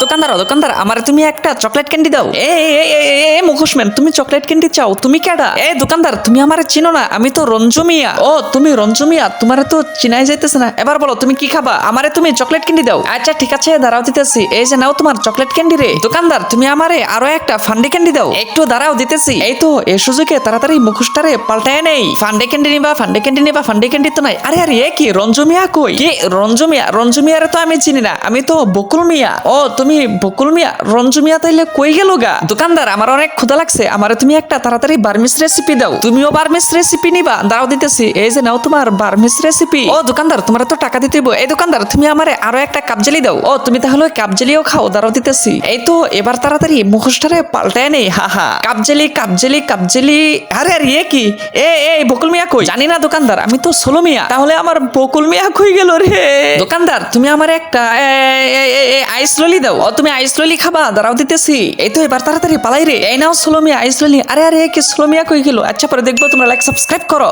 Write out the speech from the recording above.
দোকানদার আমার তুমি একটা চকলেট ক্যান্ডি দাও। এ মুখোশম্যান, তুমি চকলেট ক্যান্ডি চাও? তুমি কেডা? দোকানদার, তুমি আমারে চিনো না? আমি তো রঞ্জু মিয়া। ও তুমি রঞ্জু মিয়া, তোমারে তো চিনাই যাইতেছে না। এবার বলো তুমি কি খাবা? আমারে তুমি চকলেট ক্যান্ডি দাও। আচ্ছা ঠিক আছে, দাঁড়াও দিতেছি। এই যে নাও তোমার চকলেট ক্যান্ডি রে। দোকানদার, তুমি আমারে আরো একটা ফান্ডি ক্যান্ডি দাও। একটু দাঁড়াও দিতেছি। এই তো এই সুযোগে তাড়াতাড়ি মুখোশটারে পাল্টায় নেই। ফান্ডি ক্যান্ডি নিবা, ফান্ডি ক্যান্ডি তো নাই। আরে এ কি রঞ্জু মিয়া কই? কি রঞ্জু মিয়ারে তো আমি চিনি না, আমি তো বকুল মিয়া। ও তুমি বকুল মিয়া? রঞ্জু মিয়া তাইলে কই গেল গা? দোকানদার, আমার অনেক ক্ষুধা লাগছে, আমারে তুমি একটা তাড়াতাড়ি বার্মিস রেসিপি দাও। তুমিও বার্মিস রেসিপি নিবা? দাঁড়াও দিতেছি। এই যে নাও তোমার বার্মিস রেসিপি। ও দোকানদার, তোমার তো টাকা দিতে হইব। এই দোকানদার, তুমি আমারে আরো একটা কাপ জেলি দাও। ও তুমি তাহলে কাপ জেলিও খাও? দাঁড়াও দিতেছি। এই তো এবার তাড়াতাড়ি মুখোশটারে পাল্টায় নেই। হা কাপ জেলি। আরে এ কি? এই বকুল মিয়া কই? জানি না দোকানদার, আমি তো সোলো মিয়া। তাহলে আমার বকুল মিয়া কই গেল রে? দোকানদার, তুমি আমার একটা আইস ললি দাও। ও তুমি আইস ললি খাবা? দাঁড়াও দিতেছি। এই তো এবার তাড়াতাড়ি পালাই রে। এই নাও সোলো মিয়া আইস ললি। আরে কি সোলো মিয়া কই গেল? আচ্ছা পরে দেখবো। তোমরা লাইক সাবস্ক্রাইব করো।